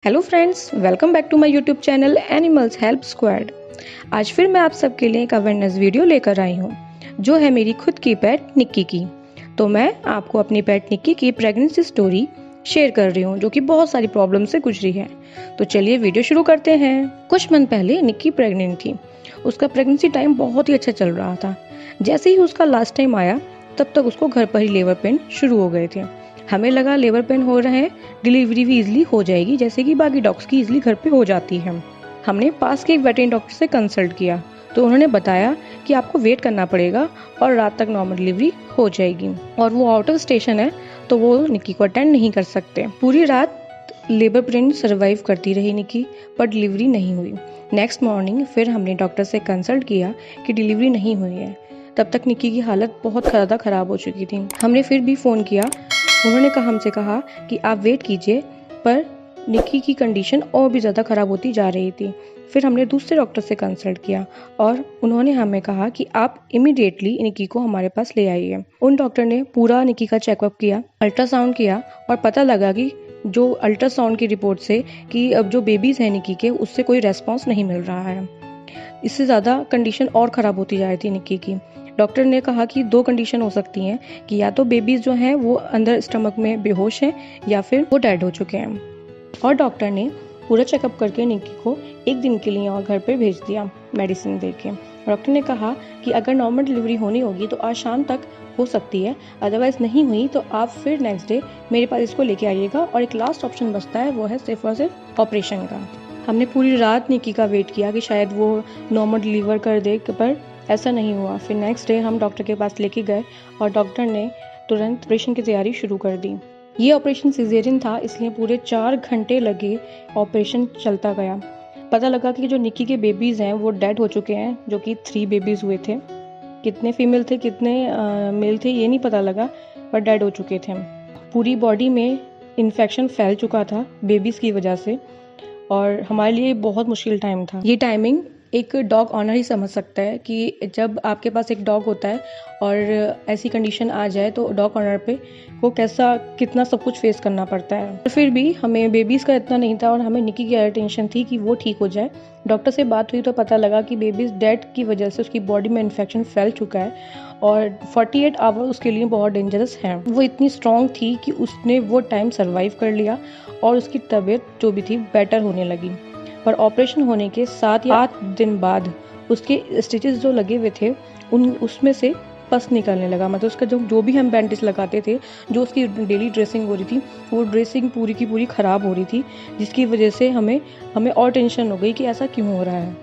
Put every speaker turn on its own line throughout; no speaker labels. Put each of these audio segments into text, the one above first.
Hello friends, welcome back to my YouTube channel animals help squad. आज फिर मैं आप सबके लिए एक अवेयरनेस वीडियो लेकर आई हूँ जो है मेरी खुद की पेट निक्की की। तो मैं आपको अपनी पेट निक्की की प्रेगनेंसी स्टोरी शेयर कर रही हूँ जो कि बहुत सारी प्रॉब्लम से गुजरी है। तो चलिए वीडियो शुरू करते हैं। कुछ मंथ पहले निक्की प्रेग्नेंट थी। उसका प्रेगनेंसी टाइम बहुत ही अच्छा चल रहा था। जैसे ही उसका लास्ट टाइम आया तब तक उसको घर पर ही लेबर पेन शुरू हो गए थे। हमें लगा लेबर पेन हो रहे हैं, डिलीवरी भी इजीली हो जाएगी जैसे कि बाकी डॉग्स की इजीली घर पे हो जाती है। हमने पास के एक वेटरनरी डॉक्टर से कंसल्ट किया तो उन्होंने बताया कि आपको वेट करना पड़ेगा और रात तक नॉर्मल डिलीवरी हो जाएगी और वो आउट ऑफ स्टेशन है तो वो निक्की को अटेंड नहीं कर सकते। पूरी रात लेबर पेन सर्वाइव करती रही निक्की, पर डिलीवरी नहीं हुई। नेक्स्ट मॉर्निंग फिर हमने डॉक्टर से कंसल्ट किया कि डिलीवरी नहीं हुई है। तब तक निक्की की हालत बहुत ज़्यादा ख़राब हो चुकी थी। हमने फिर भी फ़ोन किया। उन्होंने हमसे कहा कि आप वेट कीजिए, पर निक्की की कंडीशन और भी ज़्यादा ख़राब होती जा रही थी। फिर हमने दूसरे डॉक्टर से कंसल्ट किया और उन्होंने हमें कहा कि आप इमीडिएटली निक्की को हमारे पास ले आइए। उन डॉक्टर ने पूरा निक्की का चेकअप किया, अल्ट्रासाउंड किया और पता लगा कि जो अल्ट्रासाउंड की रिपोर्ट से कि अब जो बेबीज़ हैं निक्की के उससे कोई रेस्पॉन्स नहीं मिल रहा है। इससे ज़्यादा कंडीशन और ख़राब होती जा रही थी निक्की की। डॉक्टर ने कहा कि दो कंडीशन हो सकती हैं कि या तो बेबीज़ जो हैं वो अंदर स्टमक में बेहोश हैं या फिर वो डेड हो चुके हैं। और डॉक्टर ने पूरा चेकअप करके निक्की को एक दिन के लिए और घर पे भेज दिया मेडिसिन दे के। डॉक्टर ने कहा कि अगर नॉर्मल डिलीवरी होनी होगी तो आज शाम तक हो सकती है, अदरवाइज नहीं हुई तो आप फिर नेक्स्ट डे मेरे पास इसको लेके आइएगा और एक लास्ट ऑप्शन बचता है, वो है सिर्फ और सिर्फ ऑपरेशन का। हमने पूरी रात निक्की का वेट किया कि शायद वो नॉर्मल डिलीवर कर दे, पर ऐसा नहीं हुआ। फिर नेक्स्ट डे हम डॉक्टर के पास लेके गए और डॉक्टर ने तुरंत ऑपरेशन की तैयारी शुरू कर दी। ये ऑपरेशन सिजेरियन था, इसलिए पूरे 4 घंटे लगे ऑपरेशन चलता गया। पता लगा कि जो निक्की के बेबीज़ हैं वो डेड हो चुके हैं, जो कि 3 बेबीज़ हुए थे। कितने फीमेल थे कितने मेल थे ये नहीं पता लगा, पर डेड हो चुके थे। पूरी बॉडी में इन्फेक्शन फैल चुका था बेबीज़ की वजह से और हमारे लिए बहुत मुश्किल टाइम था। ये टाइमिंग एक डॉग ऑनर ही समझ सकता है कि जब आपके पास एक डॉग होता है और ऐसी कंडीशन आ जाए तो डॉग ऑनर पे वो कितना सब कुछ फेस करना पड़ता है। फिर भी हमें बेबीज़ का इतना नहीं था और हमें निक्की की टेंशन थी कि वो ठीक हो जाए। डॉक्टर से बात हुई तो पता लगा कि बेबीज़ डेड की वजह से उसकी बॉडी में इन्फेक्शन फैल चुका है और 48 आवर उसके लिए बहुत डेंजरस हैं। वो इतनी स्ट्रॉन्ग थी कि उसने वो टाइम सर्वाइव कर लिया और उसकी तबीयत जो भी थी बेटर होने लगी। पर ऑपरेशन होने के 7 या 8 दिन बाद उसके स्टिचेस जो लगे हुए थे उसमें से पस निकलने लगा। मतलब उसका जो भी हम बैंडेज लगाते थे, जो उसकी डेली ड्रेसिंग हो रही थी, वो ड्रेसिंग पूरी की पूरी ख़राब हो रही थी, जिसकी वजह से हमें और टेंशन हो गई कि ऐसा क्यों हो रहा है।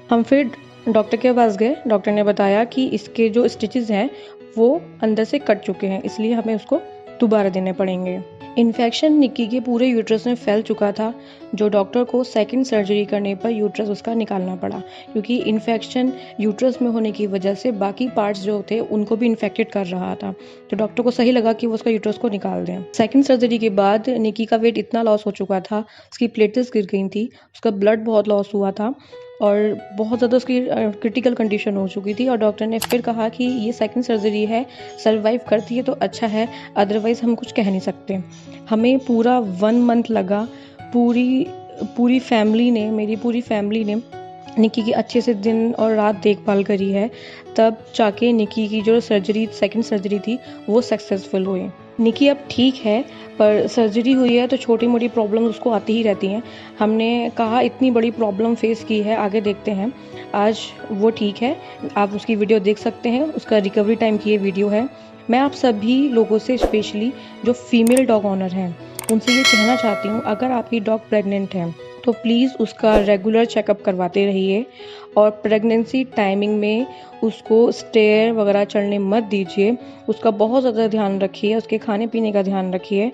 हम फिर डॉक्टर के पास गए। डॉक्टर ने बताया कि इसके जो स्टिचेस हैं वो अंदर से कट चुके हैं, इसलिए हमें उसको दोबारा देने पड़ेंगे। इन्फेक्शन निक्की के पूरे यूट्रस में फैल चुका था, जो डॉक्टर को सेकंड सर्जरी करने पर यूट्रस उसका निकालना पड़ा, क्योंकि इन्फेक्शन यूट्रस में होने की वजह से बाकी पार्ट्स जो थे उनको भी इन्फेक्टेड कर रहा था। तो डॉक्टर को सही लगा कि वो उसका यूट्रस को निकाल दें। सेकंड सर्जरी के बाद निक्की का वेट इतना लॉस हो चुका था, उसकी प्लेटलेट्स गिर गई थी, उसका ब्लड बहुत लॉस हुआ था और बहुत ज़्यादा उसकी क्रिटिकल कंडीशन हो चुकी थी। और डॉक्टर ने फिर कहा कि ये सेकंड सर्जरी है, सर्वाइव करती है तो अच्छा है, अदरवाइज़ हम कुछ कह नहीं सकते। हमें पूरा 1 मंथ लगा। पूरी फैमिली ने, मेरी पूरी फैमिली ने निक्की की अच्छे से दिन और रात देखभाल करी है, तब जाके निक्की की जो सेकंड सर्जरी थी वो सक्सेसफुल हुई। निक्की अब ठीक है, पर सर्जरी हुई है तो छोटी मोटी प्रॉब्लम उसको आती ही रहती हैं। हमने कहा इतनी बड़ी प्रॉब्लम फेस की है, आगे देखते हैं। आज वो ठीक है, आप उसकी वीडियो देख सकते हैं, उसका रिकवरी टाइम की ये वीडियो है। मैं आप सभी लोगों से, स्पेशली जो फीमेल डॉग ऑनर हैं, उनसे ये कहना चाहती हूँ, अगर आपकी डॉग प्रेग्नेंट है तो प्लीज़ उसका रेगुलर चेकअप करवाते रहिए और प्रेगनेंसी टाइमिंग में उसको स्टेयर वगैरह चढ़ने मत दीजिए। उसका बहुत ज़्यादा ध्यान रखिए, उसके खाने पीने का ध्यान रखिए।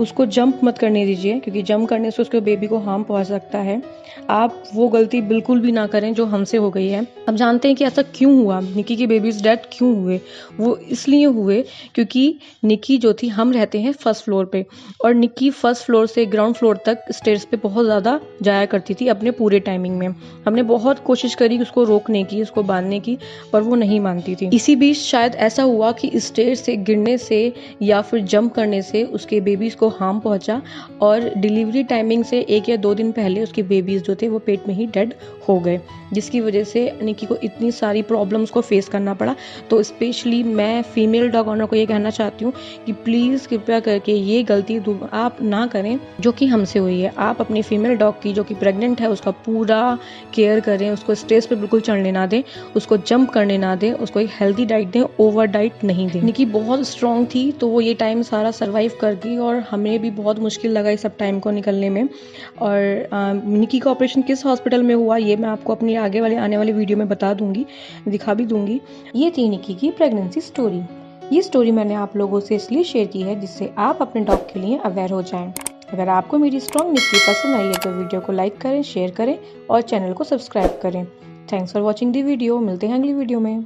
उसको जंप मत करने दीजिए, क्योंकि जंप करने से उसके बेबी को हार्म पहुंच सकता है। आप वो गलती बिल्कुल भी ना करें जो हमसे हो गई है। अब जानते हैं कि ऐसा क्यों हुआ, निक्की के बेबीज डेड क्यों हुए। वो इसलिए हुए क्योंकि निक्की जो थी, हम रहते हैं फर्स्ट फ्लोर पे और निक्की फर्स्ट फ्लोर से ग्राउंड फ्लोर तक स्टेयर्स पे बहुत ज़्यादा जाया करती थी अपने पूरे टाइमिंग में। हमने बहुत कोशिश करी उसको रोकने की, उसको बांधने की, पर वो नहीं मानती थी। इसी बीच शायद ऐसा हुआ कि स्टेयर से गिरने से या फिर जंप करने से उसके बेबीज बेबीज़ को हार्म पहुंचा और डिलीवरी टाइमिंग से 1 या 2 दिन पहले उसके बेबीज़ जो थे वो पेट में ही डेड हो गए, जिसकी वजह से निक्की को इतनी सारी प्रॉब्लम्स को फेस करना पड़ा। तो स्पेशली मैं फीमेल डॉग ऑनर को ये कहना चाहती हूँ कि प्लीज़ कृपया करके ये गलती आप ना करें जो कि हमसे हुई है। आप अपनी फीमेल डॉग की जो कि प्रेग्नेंट है उसका पूरा केयर करें, उसको स्ट्रेस पे बिल्कुल चढ़ने ना दें, उसको जंप करने ना दें, उसको एक हेल्दी डाइट दें, ओवर डाइट नहीं दें। निक्की बहुत स्ट्रॉन्ग थी तो वो ये टाइम सारा सर्वाइव कर गई और हमें भी बहुत मुश्किल लगा इस सब टाइम को निकलने में। और निक्की का ऑपरेशन किस हॉस्पिटल में हुआ ये मैं आपको अपनी आने वाले वीडियो में बता दूंगी, दिखा भी दूंगी। ये थी निक्की की प्रेगनेंसी स्टोरी। ये स्टोरी मैंने आप लोगों से इसलिए शेयर की है जिससे आप अपने डॉग के लिए अवेयर हो जाएं। अगर आपको मेरी स्ट्रॉन्ग निक्की पसंद आई है तो वीडियो को लाइक करें, शेयर करें और चैनल को सब्सक्राइब करें। Thanks for watching the video. मिलते हैं अगली वीडियो में।